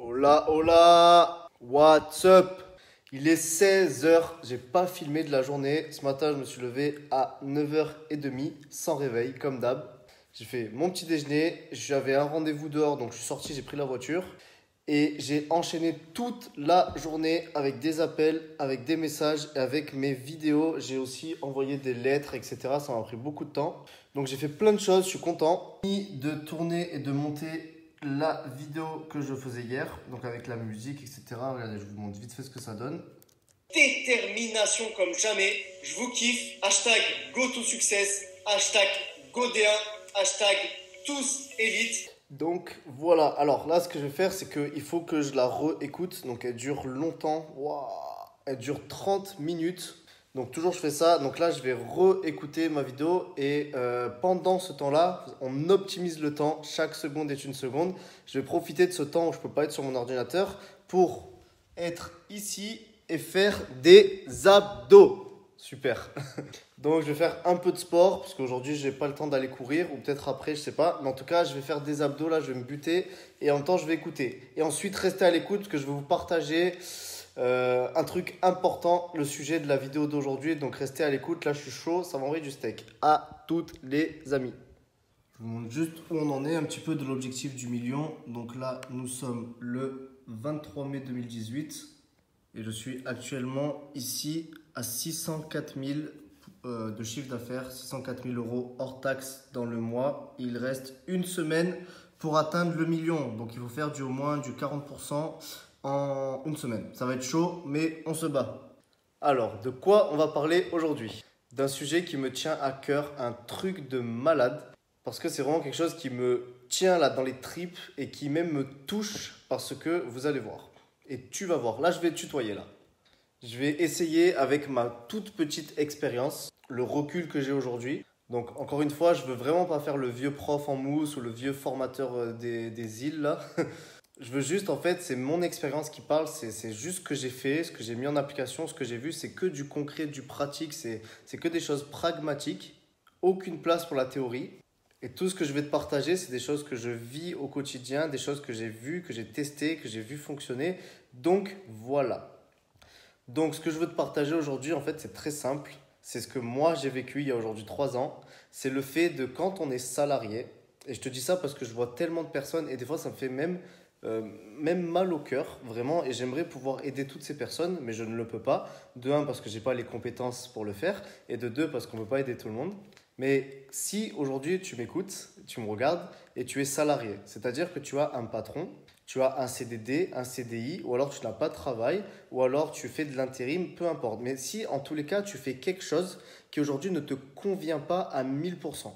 Hola, hola, what's up? Il est 16 heures, j'ai pas filmé de la journée. Ce matin, je me suis levé à 9h30 sans réveil, comme d'hab. J'ai fait mon petit déjeuner, j'avais un rendez-vous dehors, donc je suis sorti, j'ai pris la voiture. Et j'ai enchaîné toute la journée avec des appels, avec des messages, et avec mes vidéos. J'ai aussi envoyé des lettres, etc. Ça m'a pris beaucoup de temps. Donc j'ai fait plein de choses, je suis content. Fini de tourner et de monter la vidéo que je faisais hier, donc avec la musique, etc. Regardez, je vous montre vite fait ce que ça donne. Détermination comme jamais, je vous kiffe. Hashtag GoToSuccess, hashtag GoD1, hashtag tous élite. Donc voilà, alors là ce que je vais faire c'est qu'il faut que je la réécoute, donc elle dure longtemps, waouh, elle dure 30 minutes, donc toujours je fais ça, donc là je vais réécouter ma vidéo et pendant ce temps-là, on optimise le temps, chaque seconde est une seconde, je vais profiter de ce temps où je ne peux pas être sur mon ordinateur pour être ici et faire des abdos. Super. Donc je vais faire un peu de sport parce qu'aujourd'hui je n'ai pas le temps d'aller courir ou peut-être après, je sais pas. Mais en tout cas, je vais faire des abdos là, je vais me buter et en même temps je vais écouter. Et ensuite restez à l'écoute parce que je vais vous partager un truc important, le sujet de la vidéo d'aujourd'hui. Donc restez à l'écoute, là je suis chaud, ça va envoyer du steak. À toutes les amis. Je vous montre juste où on en est, un petit peu de l'objectif du million. Donc là nous sommes le 23 mai 2018 et je suis actuellement ici à 604 000 de chiffre d'affaires, 604 000 euros hors taxe dans le mois. Il reste une semaine pour atteindre le million. Donc il faut faire au moins du 40% en une semaine. Ça va être chaud, mais on se bat. Alors, de quoi on va parler aujourd'hui? D'un sujet qui me tient à cœur, un truc de malade. Parce que c'est vraiment quelque chose qui me tient là dans les tripes et qui même me touche parce que vous allez voir. Et tu vas voir. Là, je vais tutoyer là. Je vais essayer avec ma toute petite expérience, le recul que j'ai aujourd'hui. Donc encore une fois, je veux vraiment pas faire le vieux prof en mousse ou le vieux formateur des îles là. Je veux juste, en fait, c'est mon expérience qui parle, c'est juste ce que j'ai fait, ce que j'ai mis en application, ce que j'ai vu, c'est que du concret, du pratique, c'est que des choses pragmatiques, aucune place pour la théorie. Et tout ce que je vais te partager, c'est des choses que je vis au quotidien, des choses que j'ai vues, que j'ai testées, que j'ai vu fonctionner. Donc voilà. Donc, ce que je veux te partager aujourd'hui, en fait, c'est très simple. C'est ce que moi, j'ai vécu il y a aujourd'hui 3 ans. C'est le fait de quand on est salarié. Et je te dis ça parce que je vois tellement de personnes et des fois, ça me fait même mal au cœur, vraiment. Et j'aimerais pouvoir aider toutes ces personnes, mais je ne le peux pas. De un, parce que je n'ai pas les compétences pour le faire. Et de deux, parce qu'on ne peut pas aider tout le monde. Mais si aujourd'hui, tu m'écoutes, tu me regardes et tu es salarié, c'est-à-dire que tu as un patron, tu as un CDD, un CDI, ou alors tu n'as pas de travail, ou alors tu fais de l'intérim, peu importe. Mais si en tous les cas tu fais quelque chose qui aujourd'hui ne te convient pas à 1000%,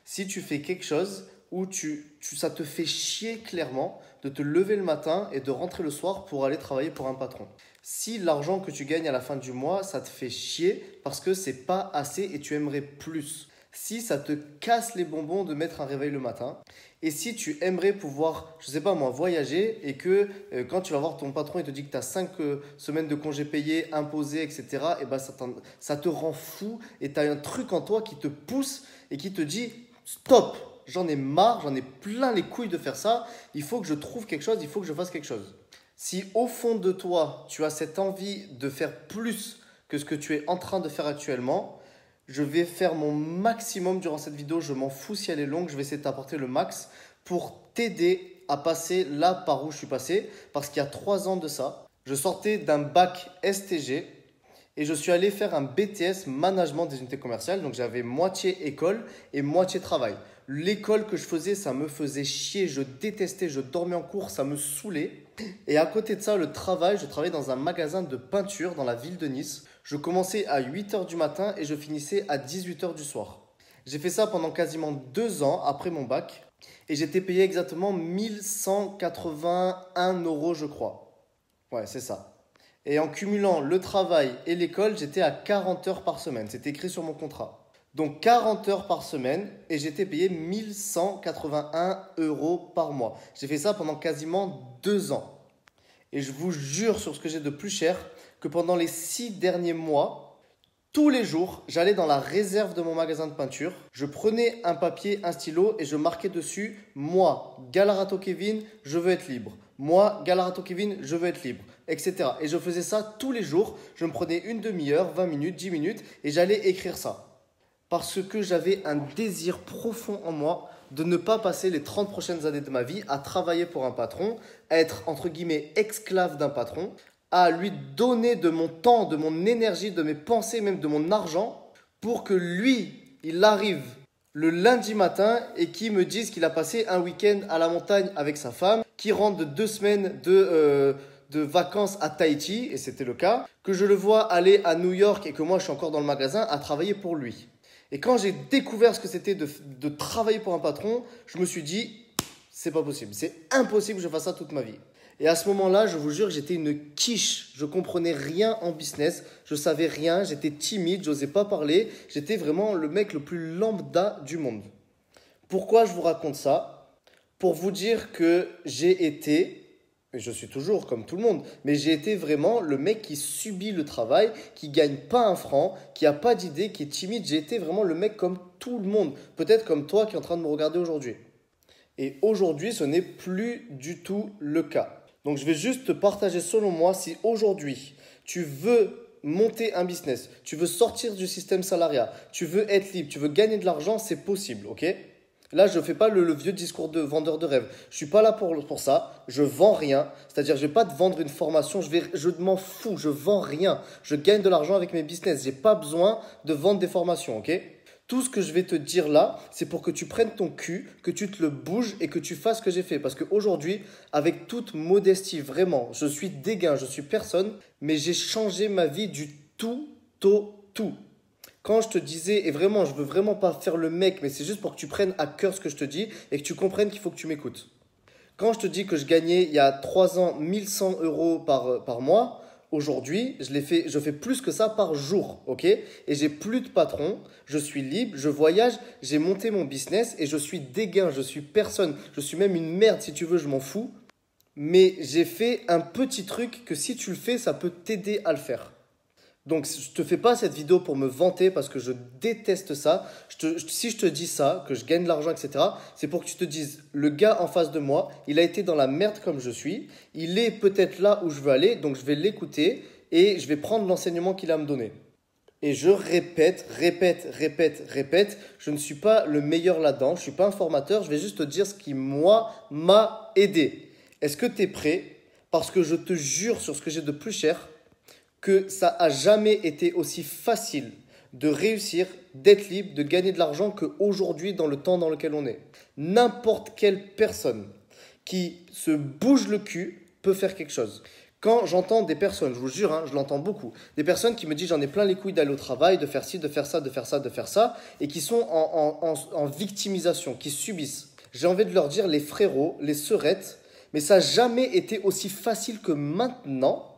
si tu fais quelque chose où ça te fait chier clairement de te lever le matin et de rentrer le soir pour aller travailler pour un patron. Si l'argent que tu gagnes à la fin du mois, ça te fait chier parce que c'est pas assez et tu aimerais plus. Si ça te casse les bonbons de mettre un réveil le matin, et si tu aimerais pouvoir, je sais pas moi, voyager et que quand tu vas voir ton patron, il te dit que tu as 5 semaines de congés payés, imposés, etc., et ben ça te rend fou et tu as un truc en toi qui te pousse et qui te dit stop, j'en ai marre, j'en ai plein les couilles de faire ça, il faut que je trouve quelque chose, il faut que je fasse quelque chose. Si au fond de toi, tu as cette envie de faire plus que ce que tu es en train de faire actuellement, je vais faire mon maximum durant cette vidéo. Je m'en fous si elle est longue. Je vais essayer de t'apporter le max pour t'aider à passer là par où je suis passé. Parce qu'il y a 3 ans de ça, je sortais d'un bac STG et je suis allé faire un BTS management des unités commerciales. Donc j'avais moitié école et moitié travail. L'école que je faisais, ça me faisait chier. Je détestais, je dormais en cours, ça me saoulait. Et à côté de ça, le travail, je travaillais dans un magasin de peinture dans la ville de Nice. Je commençais à 8h du matin et je finissais à 18h du soir. J'ai fait ça pendant quasiment 2 ans après mon bac et j'étais payé exactement 1181 euros, je crois. Ouais, c'est ça. Et en cumulant le travail et l'école, j'étais à 40 heures par semaine. C'était écrit sur mon contrat. Donc 40 heures par semaine et j'étais payé 1181 euros par mois. J'ai fait ça pendant quasiment 2 ans. Et je vous jure sur ce que j'ai de plus cher que pendant les 6 derniers mois, tous les jours, j'allais dans la réserve de mon magasin de peinture, je prenais un papier, un stylo et je marquais dessus « Moi, Galarato Kevin, je veux être libre. Moi, Galarato Kevin, je veux être libre, etc. Et je faisais ça tous les jours. Je me prenais une demi-heure, 20 minutes, 10 minutes et j'allais écrire ça. Parce que j'avais un désir profond en moi de ne pas passer les 30 prochaines années de ma vie à travailler pour un patron, à être entre guillemets esclave d'un patron, à lui donner de mon temps, de mon énergie, de mes pensées, même de mon argent, pour que lui, il arrive le lundi matin et qu'il me dise qu'il a passé un week-end à la montagne avec sa femme, qu'il rentre de 2 semaines de vacances à Tahiti, et c'était le cas, que je le vois aller à New York et que moi je suis encore dans le magasin à travailler pour lui. Et quand j'ai découvert ce que c'était de travailler pour un patron, je me suis dit, c'est pas possible, c'est impossible que je fasse ça toute ma vie. Et à ce moment-là, je vous jure, j'étais une quiche. Je comprenais rien en business, je savais rien, j'étais timide, j'osais pas parler. J'étais vraiment le mec le plus lambda du monde. Pourquoi je vous raconte ça? Pour vous dire que j'ai été, et je suis toujours comme tout le monde, mais j'ai été vraiment le mec qui subit le travail, qui gagne pas un franc, qui a pas d'idée, qui est timide. J'ai été vraiment le mec comme tout le monde. Peut-être comme toi qui est en train de me regarder aujourd'hui. Et aujourd'hui, ce n'est plus du tout le cas. Donc, je vais juste te partager selon moi, si aujourd'hui, tu veux monter un business, tu veux sortir du système salariat, tu veux être libre, tu veux gagner de l'argent, c'est possible, ok? Là, je ne fais pas le vieux discours de vendeur de rêve. Je ne suis pas là pour ça. Je ne vends rien. C'est-à-dire, je ne vais pas te vendre une formation. Je m'en fous. Je ne vends rien. Je gagne de l'argent avec mes business. Je n'ai pas besoin de vendre des formations, ok? Tout ce que je vais te dire là, c'est pour que tu prennes ton cul, que tu te le bouges et que tu fasses ce que j'ai fait. Parce qu'aujourd'hui, avec toute modestie, vraiment, je suis dégain, je suis personne, mais j'ai changé ma vie du tout au tout. Quand je te disais, et vraiment, je veux vraiment pas faire le mec, mais c'est juste pour que tu prennes à cœur ce que je te dis et que tu comprennes qu'il faut que tu m'écoutes. Quand je te dis que je gagnais il y a 3 ans 1100 euros par mois, aujourd'hui, je fais plus que ça par jour, ok? Et j'ai plus de patron, je suis libre, je voyage, j'ai monté mon business et je suis dégain, je suis personne. Je suis même une merde si tu veux, je m'en fous. Mais j'ai fait un petit truc que si tu le fais, ça peut t'aider à le faire. Donc, je ne te fais pas cette vidéo pour me vanter parce que je déteste ça. Si je te dis ça, que je gagne de l'argent, etc., c'est pour que tu te dises, le gars en face de moi, il a été dans la merde comme je suis. Il est peut-être là où je veux aller, donc je vais l'écouter et je vais prendre l'enseignement qu'il a à me donner. Et je répète, je ne suis pas le meilleur là-dedans, je ne suis pas un formateur, je vais juste te dire ce qui, moi, m'a aidé. Est-ce que tu es prêt? Parce que je te jure sur ce que j'ai de plus cher, que ça a jamais été aussi facile de réussir, d'être libre, de gagner de l'argent qu'aujourd'hui dans le temps dans lequel on est. N'importe quelle personne qui se bouge le cul peut faire quelque chose. Quand j'entends des personnes, je vous jure, hein, je l'entends beaucoup, des personnes qui me disent j'en ai plein les couilles d'aller au travail, de faire ci, de faire ça, de faire ça, de faire ça, et qui sont en victimisation, qui subissent. J'ai envie de leur dire les frérots, les sœurettes, mais ça n'a jamais été aussi facile que maintenant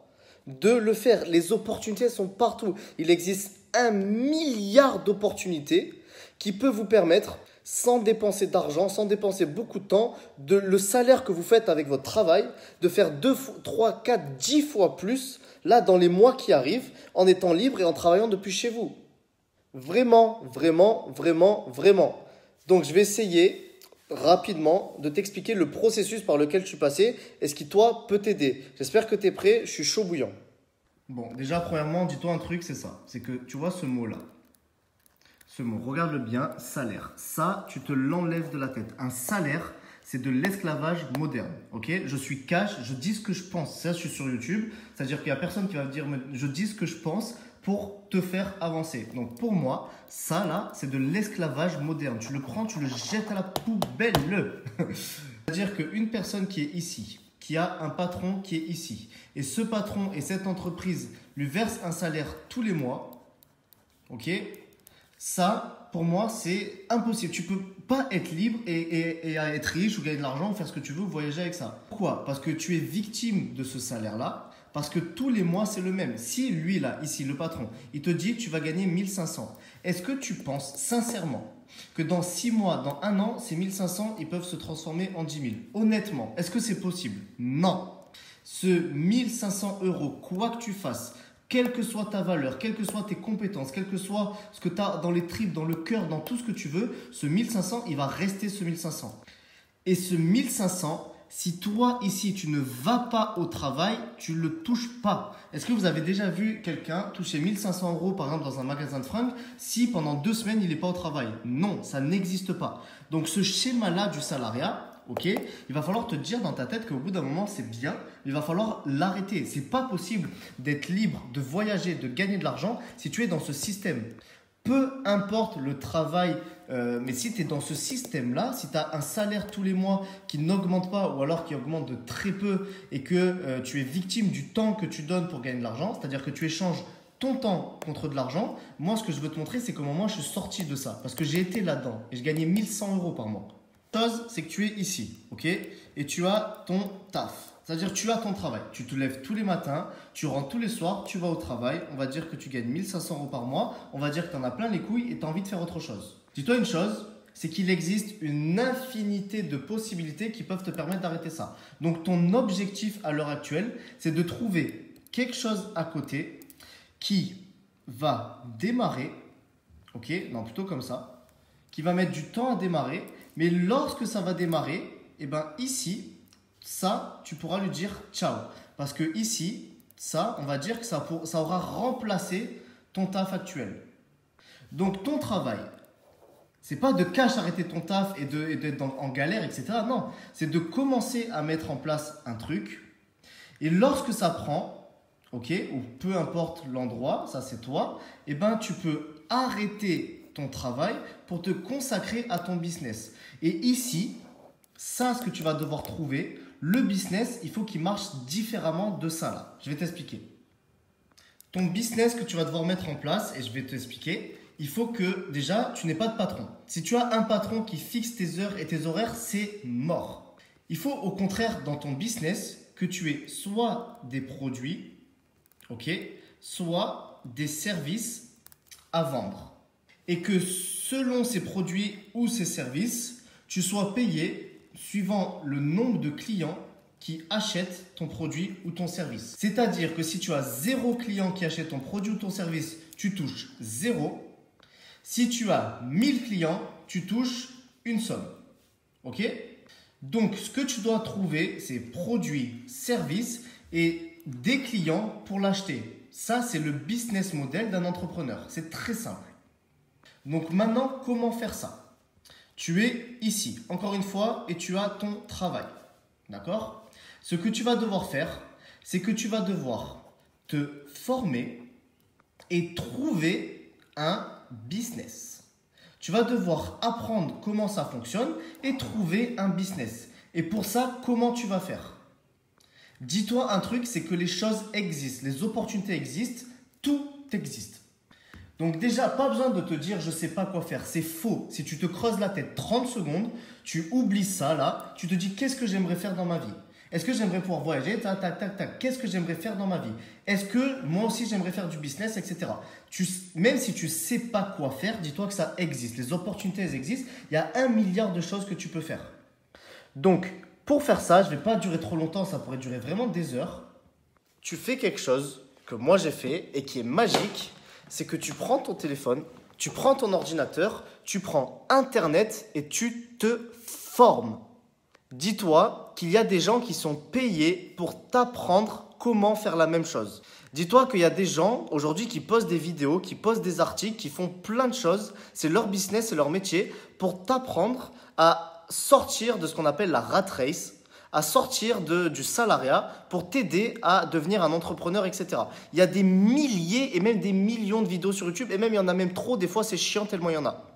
de le faire. Les opportunités sont partout. Il existe 1 milliard d'opportunités qui peuvent vous permettre, sans dépenser d'argent, sans dépenser beaucoup de temps, le salaire que vous faites avec votre travail, de faire 2, 3, 4, 10 fois plus, là, dans les mois qui arrivent, en étant libre et en travaillant depuis chez vous. Vraiment, vraiment, vraiment, vraiment. Donc, je vais essayer rapidement de t'expliquer le processus par lequel je suis passé et ce qui, toi, peut t'aider. J'espère que tu es prêt, je suis chaud bouillant. Bon, déjà, premièrement, dis-toi un truc, c'est ça. C'est que tu vois ce mot-là. Ce mot, regarde-le bien, salaire. Ça, tu te l'enlèves de la tête. Un salaire, c'est de l'esclavage moderne. Ok? Je suis cash, je dis ce que je pense. Ça, je suis sur YouTube. C'est-à-dire qu'il n'y a personne qui va me dire je dis ce que je pense pour te faire avancer. Donc pour moi, ça là, c'est de l'esclavage moderne. Tu le prends, tu le jettes à la poubelle. C'est-à-dire qu'une personne qui est ici, qui a un patron qui est ici, et ce patron et cette entreprise lui versent un salaire tous les mois, ok? Ça, pour moi, c'est impossible. Tu ne peux pas être libre et être riche ou gagner de l'argent ou faire ce que tu veux ou voyager avec ça. Pourquoi? Parce que tu es victime de ce salaire-là. Parce que tous les mois, c'est le même. Si lui, là, ici, le patron, il te dit tu vas gagner 1500, est-ce que tu penses sincèrement que dans 6 mois, dans 1 an, ces 1500, ils peuvent se transformer en 10 000? Honnêtement, est-ce que c'est possible? Non. Ce 1500 euros, quoi que tu fasses, quelle que soit ta valeur, quelles que soient tes compétences, quel que soit ce que tu as dans les tripes, dans le cœur, dans tout ce que tu veux, ce 1500, il va rester ce 1500. Et ce 1500, si toi, ici, tu ne vas pas au travail, tu ne le touches pas. Est-ce que vous avez déjà vu quelqu'un toucher 1500 euros, par exemple, dans un magasin de fringues, si pendant 2 semaines, il n'est pas au travail? Non, ça n'existe pas. Donc, ce schéma-là du salariat, ok, il va falloir te dire dans ta tête qu'au bout d'un moment, c'est bien, il va falloir l'arrêter. C'est pas possible d'être libre, de voyager, de gagner de l'argent si tu es dans ce système. Peu importe le travail, mais si tu es dans ce système-là, si tu as un salaire tous les mois qui n'augmente pas ou alors qui augmente de très peu et que tu es victime du temps que tu donnes pour gagner de l'argent, c'est-à-dire que tu échanges ton temps contre de l'argent, moi ce que je veux te montrer c'est comment moi je suis sorti de ça parce que j'ai été là-dedans et je gagnais 1100 euros par mois. La chose c'est que tu es ici, ok, et tu as ton taf. C'est-à-dire tu as ton travail, tu te lèves tous les matins, tu rentres tous les soirs, tu vas au travail, on va dire que tu gagnes 1500 euros par mois, on va dire que tu en as plein les couilles et tu as envie de faire autre chose. Dis-toi une chose, c'est qu'il existe une infinité de possibilités qui peuvent te permettre d'arrêter ça. Donc ton objectif à l'heure actuelle, c'est de trouver quelque chose à côté qui va démarrer, ok, non plutôt comme ça, qui va mettre du temps à démarrer, mais lorsque ça va démarrer, et ben ici, ça, tu pourras lui dire ciao. Parce que ici, ça, on va dire que ça aura remplacé ton taf actuel. Donc, ton travail, c'est pas de cash arrêter ton taf et d'être en galère, etc. Non, c'est de commencer à mettre en place un truc. Et lorsque ça prend, ok, ou peu importe l'endroit, ça c'est toi, et ben tu peux arrêter ton travail pour te consacrer à ton business. Et ici, ça, ce que tu vas devoir trouver, le business, il faut qu'il marche différemment de ça là. Je vais t'expliquer. Ton business que tu vas devoir mettre en place, et je vais t'expliquer, il faut que déjà, tu n'aies pas de patron. Si tu as un patron qui fixe tes heures et tes horaires, c'est mort. Il faut au contraire dans ton business que tu aies soit des produits, ok, soit des services à vendre. Et que selon ces produits ou ces services, tu sois payé suivant le nombre de clients qui achètent ton produit ou ton service. C'est-à-dire que si tu as 0 client qui achète ton produit ou ton service, tu touches 0. Si tu as 1000 clients, tu touches une somme. Ok? Donc, ce que tu dois trouver, c'est produits, services et des clients pour l'acheter. Ça, c'est le business model d'un entrepreneur. C'est très simple. Donc maintenant, comment faire ça? Tu es ici, encore une fois, et tu as ton travail. D'accord? Ce que tu vas devoir faire, c'est que tu vas devoir te former et trouver un business. Tu vas devoir apprendre comment ça fonctionne et trouver un business. Et pour ça, comment tu vas faire? Dis-toi un truc, c'est que les choses existent, les opportunités existent, tout existe. Donc déjà, pas besoin de te dire je ne sais pas quoi faire, c'est faux. Si tu te creuses la tête 30 secondes, tu oublies ça là, tu te dis qu'est-ce que j'aimerais faire dans ma vie? Est-ce que j'aimerais pouvoir voyager? Tac, tac, tac, tac. Qu'est-ce que j'aimerais faire dans ma vie? Est-ce que moi aussi j'aimerais faire du business, etc. Même si tu ne sais pas quoi faire, dis-toi que ça existe. Les opportunités elles existent. Il y a 1 milliard de choses que tu peux faire. Donc, pour faire ça, je ne vais pas durer trop longtemps, ça pourrait durer vraiment des heures. Tu fais quelque chose que moi j'ai fait et qui est magique. C'est que tu prends ton téléphone, tu prends ton ordinateur, tu prends Internet et tu te formes. Dis-toi qu'il y a des gens qui sont payés pour t'apprendre comment faire la même chose. Dis-toi qu'il y a des gens aujourd'hui qui postent des vidéos, qui postent des articles, qui font plein de choses. C'est leur business, c'est leur métier pour t'apprendre à sortir de ce qu'on appelle la rat race, à sortir du salariat pour t'aider à devenir un entrepreneur, etc. Il y a des milliers et même des millions de vidéos sur YouTube et même il y en a même trop, des fois c'est chiant tellement il y en a.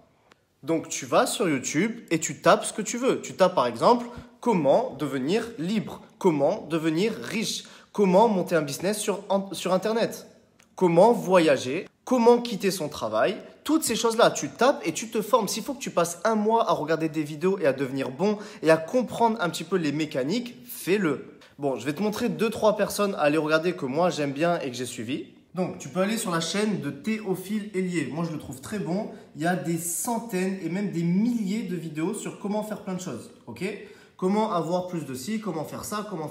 Donc tu vas sur YouTube et tu tapes ce que tu veux. Tu tapes par exemple comment devenir libre, comment devenir riche, comment monter un business sur Internet, comment voyager, comment quitter son travail. Toutes ces choses-là, tu tapes et tu te formes. S'il faut que tu passes 1 mois à regarder des vidéos et à devenir bon et à comprendre un petit peu les mécaniques, fais-le. Bon, je vais te montrer 2-3 personnes à aller regarder que moi j'aime bien et que j'ai suivi. Donc, tu peux aller sur la chaîne de Théophile Hélier. Moi, je le trouve très bon. Il y a des centaines et même des milliers de vidéos sur comment faire plein de choses. Ok ? Comment avoir plus de ci, comment faire ça, comment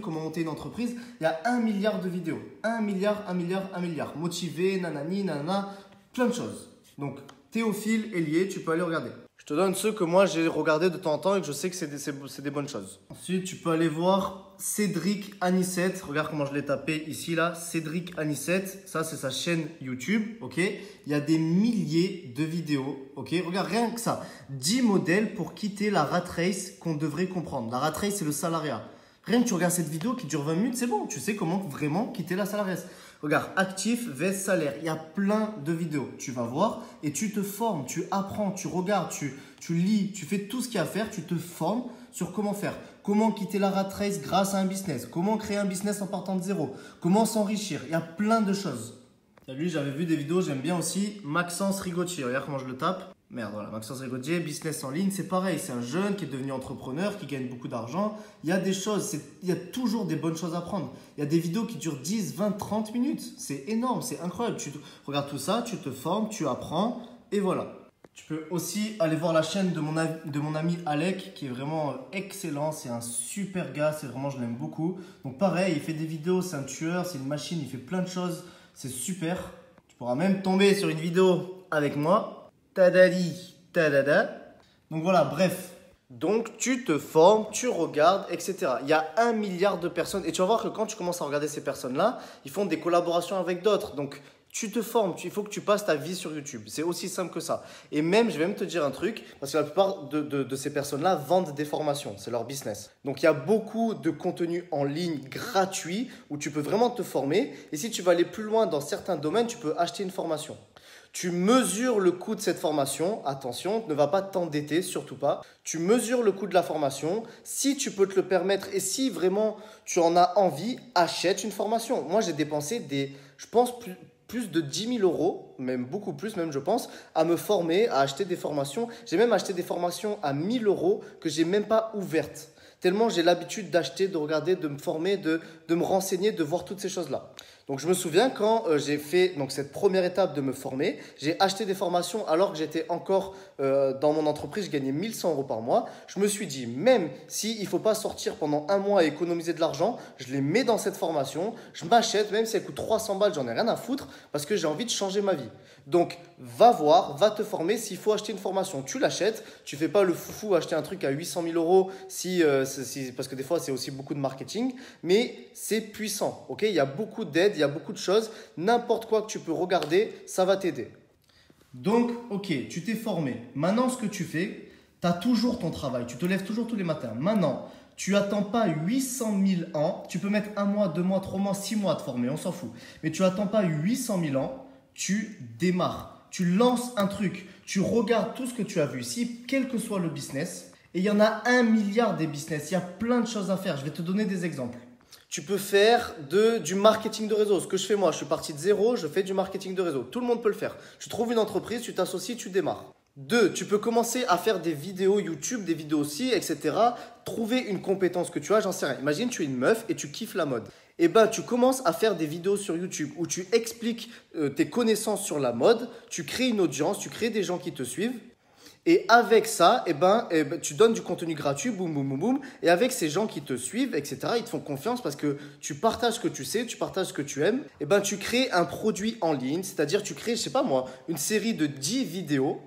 monter une entreprise. Il y a 1 milliard de vidéos. 1 milliard. Motivé, nanani, nanana, plein de choses. Donc, Théophile Hélier, tu peux aller regarder. Je te donne ceux que moi j'ai regardé de temps en temps et que je sais que c'est des bonnes choses. Ensuite, tu peux aller voir Cédric Anissette. Regarde comment je l'ai tapé ici, là. Cédric Anissette. Ça, c'est sa chaîne YouTube. Ok. Il y a des milliers de vidéos. Ok. Regarde, rien que ça. 10 modèles pour quitter la rat race qu'on devrait comprendre. La rat race, c'est le salariat. Rien que tu regardes cette vidéo qui dure 20 minutes, c'est bon. Tu sais comment vraiment quitter la salariat. Regarde, actif, vs salaire. Il y a plein de vidéos. Tu vas voir et tu te formes, tu apprends, tu regardes, tu lis, tu fais tout ce qu'il y a à faire. Tu te formes sur comment faire. Comment quitter la rat race grâce à un business. Comment créer un business en partant de zéro. Comment s'enrichir. Il y a plein de choses. Lui, j'avais vu des vidéos, j'aime bien aussi. Maxence Rigotier. Regarde comment je le tape. Merde, voilà, Maxence Rigotier, business en ligne, c'est pareil. C'est un jeune qui est devenu entrepreneur, qui gagne beaucoup d'argent. Il y a des choses, il y a toujours des bonnes choses à prendre. Il y a des vidéos qui durent 10, 20, 30 minutes. C'est énorme, c'est incroyable. Tu regardes tout ça, tu te formes, tu apprends et voilà. Tu peux aussi aller voir la chaîne de mon ami Alec qui est vraiment excellent. C'est un super gars, je l'aime beaucoup. Donc pareil, il fait des vidéos, c'est un tueur, c'est une machine, il fait plein de choses. C'est super. Tu pourras même tomber sur une vidéo avec moi. Tadadi, tadada. Donc voilà, bref. Donc tu te formes, tu regardes, etc. Il y a 1 milliard de personnes. Et tu vas voir que quand tu commences à regarder ces personnes-là, ils font des collaborations avec d'autres. Donc tu te formes, il faut que tu passes ta vie sur YouTube. C'est aussi simple que ça. Et même, je vais même te dire un truc, parce que la plupart de ces personnes-là vendent des formations. C'est leur business. Donc il y a beaucoup de contenu en ligne gratuit où tu peux vraiment te former. Et si tu veux aller plus loin dans certains domaines, tu peux acheter une formation. Tu mesures le coût de cette formation. Attention, ne va pas t'endetter, surtout pas. Tu mesures le coût de la formation. Si tu peux te le permettre et si vraiment tu en as envie, achète une formation. Moi, j'ai dépensé je pense, plus de 10 000 euros, même beaucoup plus, même je pense, à me former, à acheter des formations. J'ai même acheté des formations à 1 000 euros que je n'ai même pas ouvertes. Tellement j'ai l'habitude d'acheter, de regarder, de me former, de me renseigner, de voir toutes ces choses-là. Donc je me souviens quand j'ai fait cette première étape de me former, j'ai acheté des formations alors que j'étais encore dans mon entreprise, je gagnais 1 100 euros par mois. Je me suis dit, même s'il ne faut pas sortir pendant un mois et économiser de l'argent, je les mets dans cette formation, je m'achète, même si elle coûte 300 balles, j'en ai rien à foutre parce que j'ai envie de changer ma vie. Donc va voir, va te former, s'il faut acheter une formation, tu l'achètes, tu ne fais pas le foufou acheter un truc à 800 000 euros parce que des fois c'est aussi beaucoup de marketing, mais c'est puissant, ok? Il y a beaucoup d'aides, il y a beaucoup de choses, n'importe quoi que tu peux regarder, ça va t'aider. Donc, ok, tu t'es formé. Maintenant, ce que tu fais, tu as toujours ton travail, tu te lèves toujours tous les matins. Maintenant, tu attends pas 800 000 ans, tu peux mettre 1 mois, 2 mois, 3 mois, 6 mois à te former, on s'en fout. Mais tu attends pas 800 000 ans, tu démarres, tu lances un truc, tu regardes tout ce que tu as vu ici, quel que soit le business. Et il y en a 1 milliard des business, il y a plein de choses à faire. Je vais te donner des exemples. Tu peux faire du marketing de réseau. Ce que je fais moi, je suis parti de zéro, je fais du marketing de réseau. Tout le monde peut le faire. Tu trouves une entreprise, tu t'associes, tu démarres. 2, tu peux commencer à faire des vidéos YouTube, des vidéos aussi, etc. Trouver une compétence que tu as, j'en sais rien. Imagine, tu es une meuf et tu kiffes la mode. Eh bien, tu commences à faire des vidéos sur YouTube où tu expliques tes connaissances sur la mode, tu crées une audience, tu crées des gens qui te suivent. Et avec ça, tu donnes du contenu gratuit, boum, boum, boum, boum. Et avec ces gens qui te suivent, etc., ils te font confiance parce que tu partages ce que tu sais, tu partages ce que tu aimes. Tu crées un produit en ligne, c'est-à-dire tu crées, je sais pas moi, une série de 10 vidéos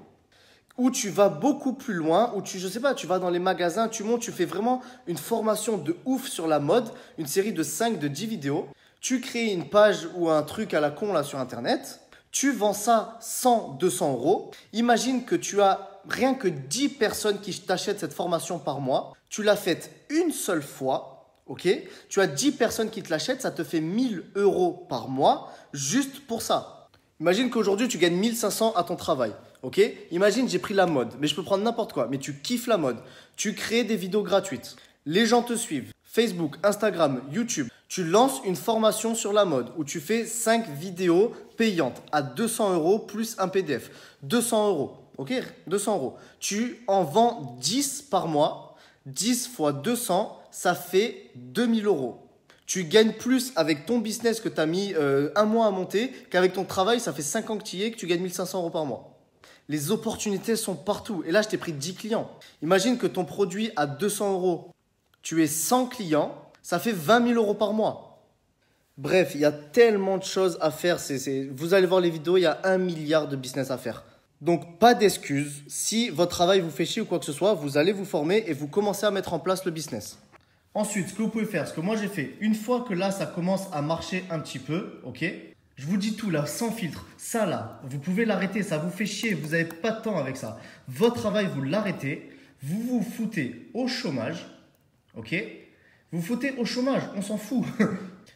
où tu vas beaucoup plus loin, où tu vas dans les magasins, tu montes, tu fais vraiment une formation de ouf sur la mode, une série de 5, de 10 vidéos. Tu crées une page ou un truc à la con là sur Internet. Tu vends ça 100, 200 euros. Imagine que tu as rien que 10 personnes qui t'achètent cette formation par mois. Tu l'as faite une seule fois, ok? Tu as 10 personnes qui te l'achètent, ça te fait 1 000 euros par mois juste pour ça. Imagine qu'aujourd'hui, tu gagnes 1 500 à ton travail, ok? Imagine, j'ai pris la mode, mais je peux prendre n'importe quoi, mais tu kiffes la mode. Tu crées des vidéos gratuites. Les gens te suivent. Facebook, Instagram, YouTube. Tu lances une formation sur la mode où tu fais 5 vidéos payantes à 200 euros plus un PDF. 200 euros, ok? 200 euros. Tu en vends 10 par mois. 10 fois 200, ça fait 2000 euros. Tu gagnes plus avec ton business que tu as mis 1 mois à monter qu'avec ton travail, ça fait 5 ans que tu y es, que tu gagnes 1 500 euros par mois. Les opportunités sont partout. Et là, je t'ai pris 10 clients. Imagine que ton produit à 200 euros, tu es 100 clients, ça fait 20 000 euros par mois. Bref, il y a tellement de choses à faire. Vous allez voir les vidéos, il y a 1 milliard de business à faire. Donc, pas d'excuses. Si votre travail vous fait chier ou quoi que ce soit, vous allez vous former et vous commencez à mettre en place le business. Ensuite, ce que vous pouvez faire, ce que moi j'ai fait, une fois que là, ça commence à marcher un petit peu, ok, je vous dis tout là, sans filtre. Ça là, vous pouvez l'arrêter, ça vous fait chier, vous n'avez pas de temps avec ça. Votre travail, vous l'arrêtez, vous vous foutez au chômage, ok. Vous vous foutez au chômage, on s'en fout.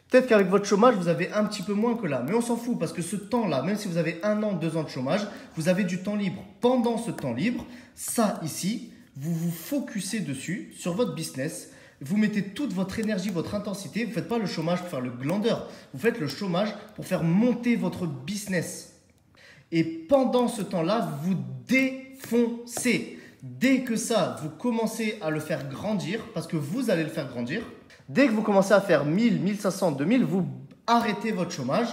Peut-être qu'avec votre chômage, vous avez un petit peu moins que là, mais on s'en fout parce que ce temps-là, même si vous avez 1 an, 2 ans de chômage, vous avez du temps libre. Pendant ce temps libre, ça ici, vous vous focussez dessus, sur votre business. Vous mettez toute votre énergie, votre intensité. Vous ne faites pas le chômage pour faire le glandeur. Vous faites le chômage pour faire monter votre business. Et pendant ce temps-là, vous défoncez. Dès que ça, vous commencez à le faire grandir, parce que vous allez le faire grandir, dès que vous commencez à faire 1000, 1500, 2000, vous arrêtez votre chômage,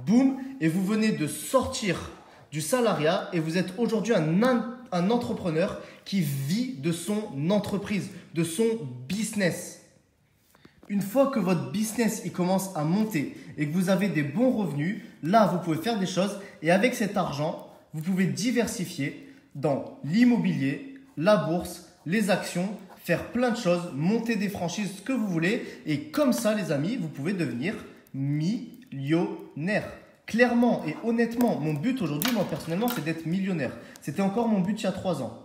boum, et vous venez de sortir du salariat et vous êtes aujourd'hui un entrepreneur qui vit de son entreprise, de son business. Une fois que votre business il commence à monter et que vous avez des bons revenus, là, vous pouvez faire des choses et avec cet argent, vous pouvez diversifier dans l'immobilier, la bourse, les actions, faire plein de choses, monter des franchises, ce que vous voulez. Et comme ça, les amis, vous pouvez devenir millionnaire. Clairement et honnêtement, mon but aujourd'hui, moi personnellement, c'est d'être millionnaire. C'était encore mon but il y a 3 ans.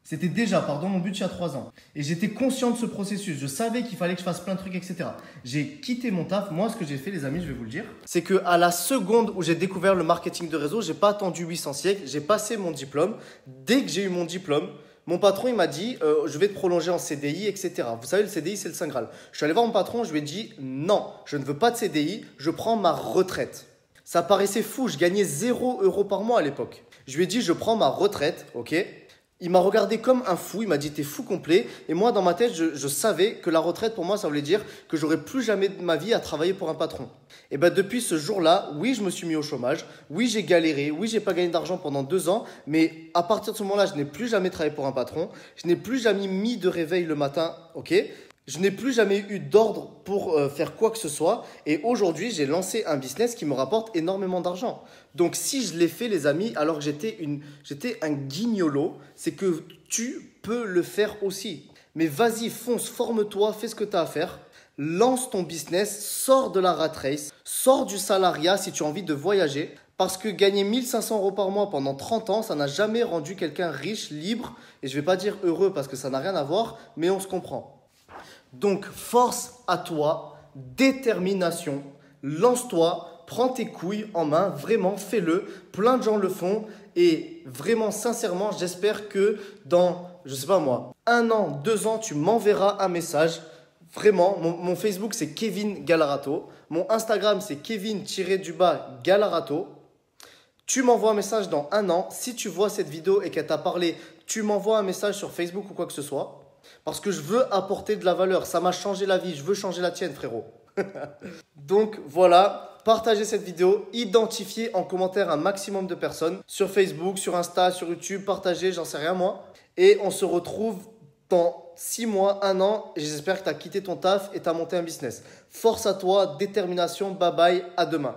C'était déjà, mon but il y a 3 ans. Et j'étais conscient de ce processus. Je savais qu'il fallait que je fasse plein de trucs, etc. J'ai quitté mon taf. Moi, ce que j'ai fait, les amis, je vais vous le dire, c'est qu'à la seconde où j'ai découvert le marketing de réseau, j'ai pas attendu 800 siècles. J'ai passé mon diplôme. Dès que j'ai eu mon diplôme, mon patron, il m'a dit je vais te prolonger en CDI, etc. Vous savez, le CDI, c'est le Saint Graal. Je suis allé voir mon patron, je lui ai dit non, je ne veux pas de CDI, je prends ma retraite. Ça paraissait fou, je gagnais 0 € par mois à l'époque. Je lui ai dit je prends ma retraite, ok. Il m'a regardé comme un fou, il m'a dit t'es fou complet. Et moi, dans ma tête, je savais que la retraite, pour moi, ça voulait dire que j'aurais plus jamais de ma vie à travailler pour un patron. Et bien, depuis ce jour-là, oui, je me suis mis au chômage. Oui, j'ai galéré. Oui, j'ai pas gagné d'argent pendant 2 ans. Mais à partir de ce moment-là, je n'ai plus jamais travaillé pour un patron. Je n'ai plus jamais mis de réveil le matin, ok. Je n'ai plus jamais eu d'ordre pour faire quoi que ce soit. Et aujourd'hui, j'ai lancé un business qui me rapporte énormément d'argent. Donc, si je l'ai fait, les amis, alors que j'étais un guignolo, c'est que tu peux le faire aussi. Mais vas-y, fonce, forme-toi, fais ce que tu as à faire. Lance ton business, sors de la rat race, sors du salariat si tu as envie de voyager. Parce que gagner 1500 € par mois pendant 30 ans, ça n'a jamais rendu quelqu'un riche, libre. Et je ne vais pas dire heureux parce que ça n'a rien à voir, mais on se comprend. Donc, force à toi, détermination, lance-toi, prends tes couilles en main, vraiment fais-le. Plein de gens le font et vraiment, sincèrement, j'espère que dans, je sais pas moi, 1 an, 2 ans, tu m'enverras un message. Vraiment, mon Facebook, c'est Kevin Galarato. Mon Instagram, c'est Kevin-Galarato. Tu m'envoies un message dans 1 an. Si tu vois cette vidéo et qu'elle t'a parlé, tu m'envoies un message sur Facebook ou quoi que ce soit. Parce que je veux apporter de la valeur. Ça m'a changé la vie. Je veux changer la tienne, frérot. Donc voilà, partagez cette vidéo. Identifiez en commentaire un maximum de personnes. Sur Facebook, sur Insta, sur YouTube. Partagez, j'en sais rien moi. Et on se retrouve dans 6 mois, 1 an. Et j'espère que tu as quitté ton taf et tu as monté un business. Force à toi, détermination. Bye bye, à demain.